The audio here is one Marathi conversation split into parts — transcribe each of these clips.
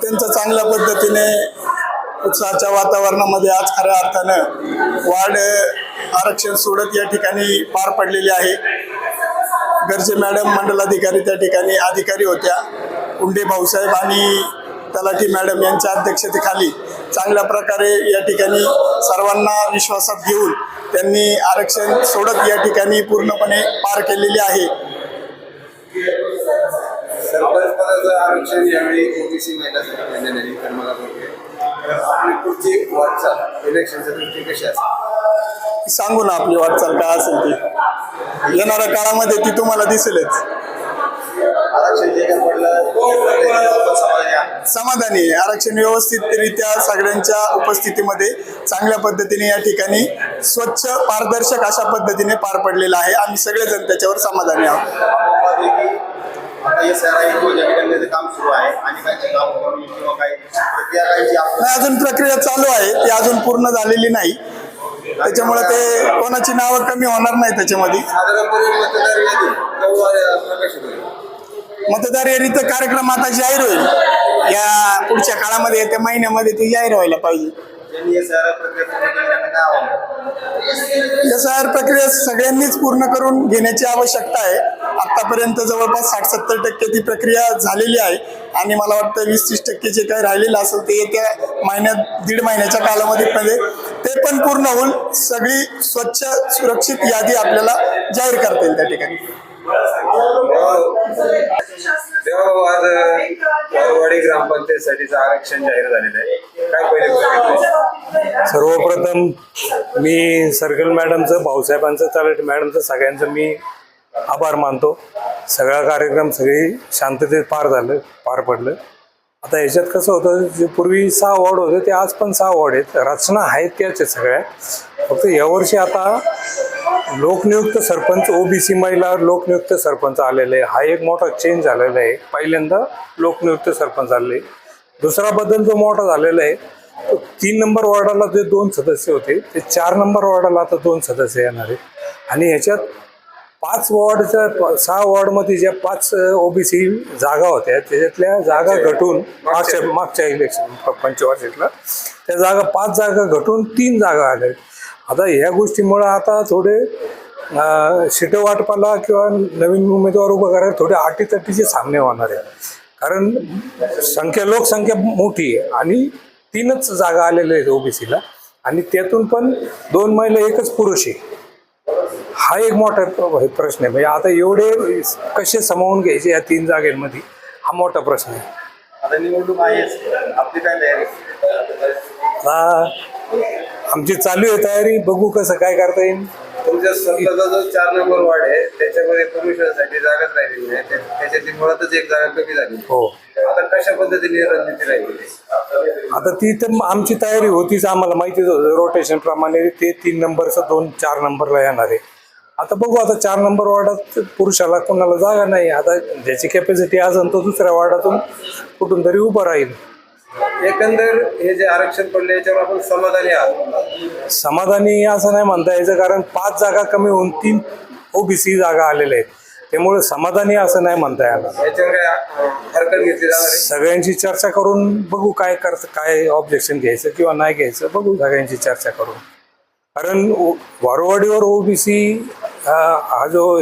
अत्यंत चांगल्या पद्धतीने उत्साहाच्या वातावरणामध्ये आज खऱ्या अर्थानं वार्ड आरक्षण सोडत या ठिकाणी पार पडलेली आहे। गरजे मॅडम मंडलाधिकारी त्या ठिकाणी अधिकारी होत्या, उंडे भाऊसाहेब आणि तलाठी मॅडम यांच्या अध्यक्षतेखाली चांगल्या प्रकारे या ठिकाणी सर्वांना विश्वासात घेऊन त्यांनी आरक्षण सोडत या ठिकाणी पूर्णपणे पार केलेली आहे। सरपंच पदाचं आरक्षण यावेळी ओबीसी महिलांसाठी देण्यात आले, तर मला आपली पुढची वाटचाल इलेक्शनच्या दृष्टी कशी असेल सांगू ना, आपली वाटचाल काय असेल ती येणाऱ्या काळामध्ये ती तुम्हाला दिसेलच। आरक्षण जे काय पडलं समाधानी आहे। आरक्षण व्यवस्थितरित्या सगळ्यांच्या उपस्थितीमध्ये चांगल्या पद्धतीने या ठिकाणी स्वच्छ पारदर्शक अशा पद्धतीने पार पडलेला आहे। आम्ही सगळेजण त्याच्यावर समाधानी आहोत। काम सुरू आहे आणि अजून प्रक्रिया चालू आहे, ती अजून पूर्ण झालेली नाही, त्याच्यामुळे ते कोणाची नावं कमी होणार नाही त्याच्यामध्ये। मतदार यादीचा कार्यक्रम आता जाहीर होईल, या पुढच्या काळामध्ये त्या महिन्यामध्ये ती जाहीर व्हायला पाहिजे। SIR प्रक्रिया सगळ्यांनीच पूर्ण करून घेण्याची आवश्यकता आहे। आतापर्यंत जवळपास 60-70% ती प्रक्रिया झालेली आहे आणि मला वाटतं 20-30% जे काही राहिलेलं असेल ते येत्या दीड महिन्याच्या कालावधीमध्ये ते पण पूर्ण होऊन सगळी स्वच्छ सुरक्षित यादी आपल्याला जाहीर करता येईल त्या ठिकाणी। आज वारवाडी ग्रामपंचायतीसाठीचं आरक्षण जाहीर झालेलं आहे, काय पहिले? सर्वप्रथम मी सर्कल मॅडमचं, भाऊसाहेबांचं, तलाठी मॅडमचं, सगळ्यांचं मी आभार मानतो। सगळा कार्यक्रम सगळी शांततेत पार पडलं। आता याच्यात कसं होतं, जे पूर्वी 6 वॉर्ड होते ते आज पण 6 वॉर्ड आहेत, रचना आहेत त्याच आहेत सगळ्या। फक्त यावर्षी आता लोकनियुक्त सरपंच, ओबीसी महिला लोकनियुक्त सरपंच आलेले, हा एक मोठा चेंज झालेला आहे। पहिल्यांदा लोकनियुक्त सरपंच आले। दुसरा बदल जो मोठा झालेला आहे तो 3 नंबर वॉर्डाला जे 2 सदस्य होते ते 4 नंबर वॉर्डाला आता 2 सदस्य येणार आहेत आणि ह्याच्यात 5 वॉर्डच्या 6 वॉर्डमध्ये ज्या 5 ओबीसी जागा होत्या त्याच्यातल्या जागा घटून मागच्या इलेक्शन पंचवार्षिकला त्या जागा 5 जागा घटून 3 जागा आल्या। आता ह्या गोष्टीमुळं आता थोडे सीटं वाटपाला किंवा नवीन उमेदवार उभं करायला थोडे अटीतटीचे सामने होणार आहे, कारण लोकसंख्या मोठी आहे आणि 3च जागा आलेल्या आहेत ओबीसीला आणि त्यातून पण 2 महिला 1च पुरुष आहे। हा एक मोठा प्रश्न आहे, म्हणजे आता एवढे कसे सामावून घ्यायचे या 3 जागेमध्ये, हा मोठा प्रश्न आहे। आता निवडणूक आहे, आपली काय तयारी? आमची चालू आहे तयारी, बघू कसं काय करता येईल। तुमच्या स्वतःचा जो 4 नंबर वार्ड आहे त्याच्यामध्ये पुरुषांसाठी जागाच राहिलेली आहे, त्याच्यातली मुळातच एक जागा कमी झाली। हो, आता कशा पद्धतीने रणनीती राहिली? आता ती तर आमची तयारी होतीच, आम्हाला माहितीच होतं रोटेशन प्रमाणे ते 3 नंबरचं 2 4 नंबरला येणार आहे। आता बघू, आता 4 नंबर वार्डात पुरुषाला कोणाला जागा नाही, आता ज्याची कॅपॅसिटी असेल तो दुसऱ्या वार्डातून कुठून तरी उभं राहील। एकंदर हे जे आरक्षण पडले याच्यावर आपण समाधानी आहात? समाधानी असं नाही म्हणता यायचं, कारण 5 जागा कमी होऊन 3 ओबीसी जागा आलेल्या आहेत, त्यामुळे समाधानी असं नाही म्हणता येणार। याच्यावर काय हरकत घेतली जाणार आहे? सगळ्यांची चर्चा करून बघू काय ऑब्जेक्शन घ्यायचं किंवा नाही घ्यायचं, बघू सगळ्यांची चर्चा करून। कारण वारवाडीवर ओबीसी हा जो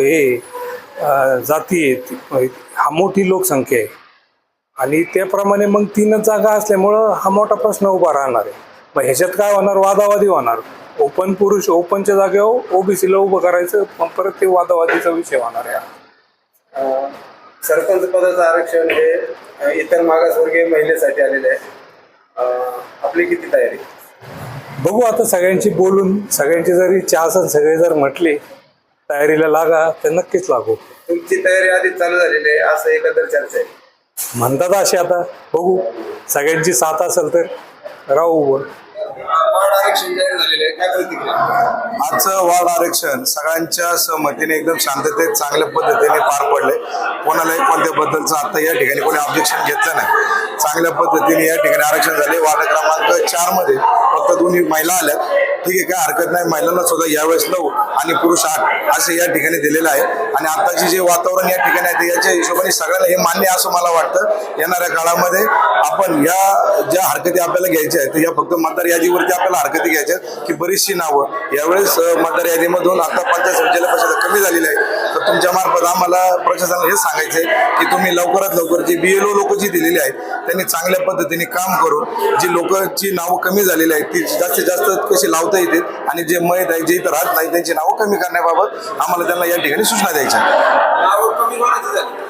जाती आहे हा मोठी लोकसंख्या आहे आणि त्याप्रमाणे मग 3च जागा असल्यामुळं हा मोठा प्रश्न उभा राहणार आहे। मग ह्याच्यात काय होणार, वादावादी होणार। ओपनच्या जागेवर ओबीसीला उभं करायचं, मग परत ते वादावादीचा विषय होणार आहे। सरपंच पदाचं आरक्षण हे इतर मागासवर्गीय महिलेसाठी आलेले आहे, आपली किती तयारी? बघू, आता सगळ्यांची बोलून, सगळ्यांची जर इच्छा असेल, सगळे जर म्हटले तयारीला लागा तर नक्कीच लागू। तुमची तयारी आधीच चालू झालेली आहे असं एकंदर चर्चा आहे म्हणतात असे। आता बघू, सगळ्यांची साथ असेल तर राहू उभं। वार्ड आरक्षण जाहीर झालेलं आहे, काय प्रतिक्रिया? आजचं वार्ड आरक्षण सगळ्यांच्या सहमतीने एकदम शांततेत चांगल्या पद्धतीने पार पडले। कोणालाही कोणत्या बद्दलचं आता या ठिकाणी कोणी ऑब्जेक्शन घेतलं नाही। चांगल्या पद्धतीने या ठिकाणी आरक्षण झाले। वार्ड क्रमांक 4 मध्ये फक्त 2 महिला आल्यात ठीक आहे, काय हरकत नाही. महिलांना सुद्धा यावेळेस 9 आणि पुरुष 8 असे या ठिकाणी दिलेलं आहे. आणि आताचे जे वातावरण या ठिकाणी आहे ते याच्या हिशोबाने सगळ्याला हे मान्य असं मला वाटतं. येणाऱ्या काळामध्ये आपण या ज्या हरकती आपल्याला घ्यायच्या आहेत या फक्त मतदार यादीवरती आपल्याला हरकती घ्यायच्या आहेत की बरीचशी नावं यावेळेस मतदार यादीमधून आता पंचायत समितीला परिषद कमी झालेली आहे. तर तुमच्या मार्फत आम्हाला प्रशासनाला हे सांगायचं आहे की तुम्ही लवकरात लवकर जी BLO लोक जी दिलेली आहेत त्यांनी चांगल्या पद्धतीने काम करून जी लोकांची नावं कमी झालेली आहेत ती जास्तीत जास्त कशी लावता येतील आणि जे मयत आहे जे इथं राहत नाही त्यांची नावं कमी करण्याबाबत आम्हाला त्यांना या ठिकाणी सूचना द्यायच्या. नावं कमी कोणाची झाली?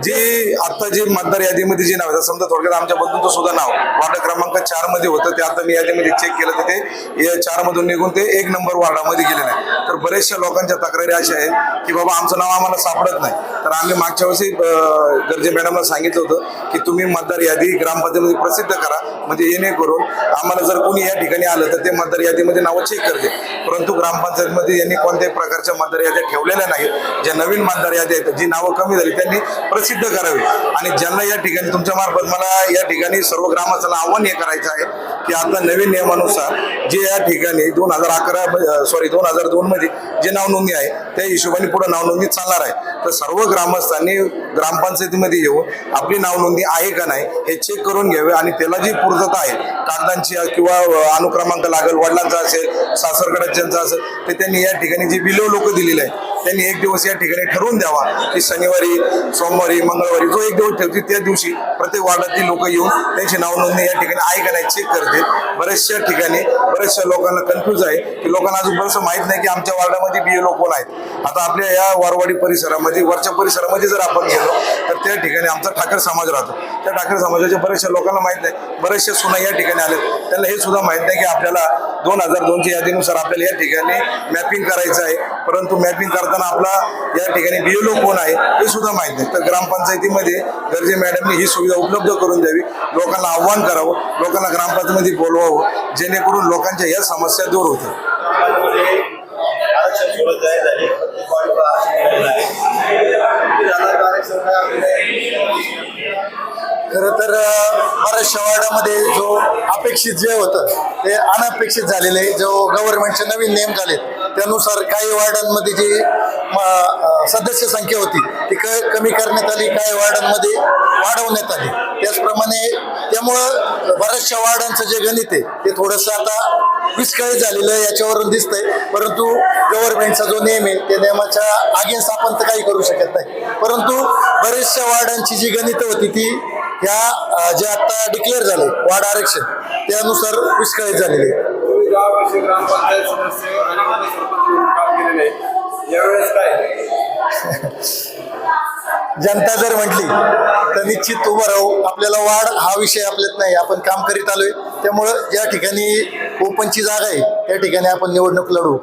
जी आता जी मतदार यादीमध्ये जी नाव आहे समजा थोडक्यात आमच्या बंधूंचं सुद्धा नाव वार्ड क्रमांक 4 मध्ये होतं ते आता मी यादीमध्ये चेक केलं तर ते 4 मधून निघून ते 1 नंबर वार्डामध्ये गेलेलं आहे. तर बरेचशा लोकांच्या तक्रारी अशा आहेत की बाबा आमचं नाव आम्हाला सापडत नाही. तर आम्ही मागच्या वर्षी गर्जे मॅडमला सांगितलं होतं की तुम्ही मतदार यादी ग्रामपंचायतीमध्ये प्रसिद्ध करा म्हणजे येणेकरून आम्हाला जर कोणी या ठिकाणी आलं तर ते मतदार यादीमध्ये नावं चेक करते. परंतु ग्रामपंचायतीमध्ये यांनी कोणत्याही प्रकारच्या मतदार याद्या ठेवलेल्या नाहीत. ज्या नवीन मतदार याद्या आहेत जी नावं कमी झाली त्यांनी प्रसिद्ध करावी. आणि ज्यांना या ठिकाणी तुमच्या मार्फत मला या ठिकाणी सर्व ग्रामस्थांना आव्हान हे करायचं आहे की आता नवीन नियमानुसार जे या ठिकाणी 2002 मध्ये जे नाव नोंदणी आहे त्या हिशोबाने पुढे नाव नोंदणी चालणार आहे. तर सर्व ग्रामस्थांनी ग्रामपंचायतीमध्ये येऊन आपली नाव नोंदणी आहे का नाही हे चेक करून घ्यावे आणि त्याला जी पूर्तता आहे कागदांची किंवा अनुक्रमांक लागेल वडिलांचा असेल सासरकडच्यांचा असेल तर त्यांनी या ठिकाणी जी BLO लोक दिलेले आहे त्यांनी एक दिवस या ठिकाणी ठरवून द्यावा की शनिवारी सोमवारी मंगळवारी जो एक दिवस ठेवतील त्या दिवशी प्रत्येक वार्डातील लोक येऊन त्यांची नाव नोंदणी या ठिकाणी आहे का नाही चेक करतील. बऱ्याचशा ठिकाणी बऱ्याचशा लोकांना कन्फ्यूज आहे की लोकांना अजून बरंचसं माहित नाही की आमच्या वार्डामध्ये BLO कोण आहेत. आता आपल्या या वारवाडी परिसरामध्ये वरच्या परिसरामध्ये जर आपण गेलो तर त्या ठिकाणी आमचा ठाकर समाज राहतो. त्या ठाकर समाजाच्या बऱ्याचशा लोकांना माहित नाही. बऱ्याचशा सुना या ठिकाणी आल्या त्यांना हे सुद्धा माहित नाही की आपल्याला 2002 च्या यादीनुसार आपल्याला या ठिकाणी मॅपिंग करायचं आहे. परंतु मॅपिंग करताना आपला या ठिकाणी BLO कोण आहे हे सुद्धा माहित नाही. तर ग्रामपंचायतीमध्ये गर्जे मॅडमने ही सुविधा उपलब्ध करून द्यावी. लोकांना आव्हान करावं लोकांना ग्रामपंचायतीमध्ये बोलवावं जेणेकरून लोकांच्या या समस्या दूर होतील. आरक्षण सोडत झाली खरं तर बऱ्याचशा वार्डामध्ये जो अपेक्षित जे होतं ते अनपेक्षित झालेले जो गव्हर्नमेंटचे नवीन नियम झालेत त्यानुसार काही वार्डांमध्ये जी सदस्य संख्या होती ती कमी करण्यात आली काही वार्डांमध्ये वाढवण्यात आली. त्याचप्रमाणे त्यामुळं बऱ्याचशा वार्डांचं जे गणित आहे ते थोडंसं आता विस्कळीत झालेलं आहे याच्यावरून दिसतंय. परंतु गव्हर्नमेंटचा जो नियम आहे त्या नियमाच्या अगेन्स्ट आपण तर काही करू शकत नाही. परंतु बरेचशा वार्डांची जी गणितं होती ती ह्या जे आता डिक्लेअर झाले वार्ड आरक्षण त्यानुसार विस्कळीत झालेले आहे. तुम्ही 10 वर्षे ग्रामपंचायत सदस्य आणि सरपंच म्हणून काम केलेलं आहे यावेळेस काय जनता जर म्हटली तर निश्चित उभं राहू. आपल्याला वाढ हा विषय आपल्यात नाही आपण काम करीत आलोय त्यामुळं ज्या ठिकाणी ओपनची जागा आहे त्या ठिकाणी आपण निवडणूक लढू.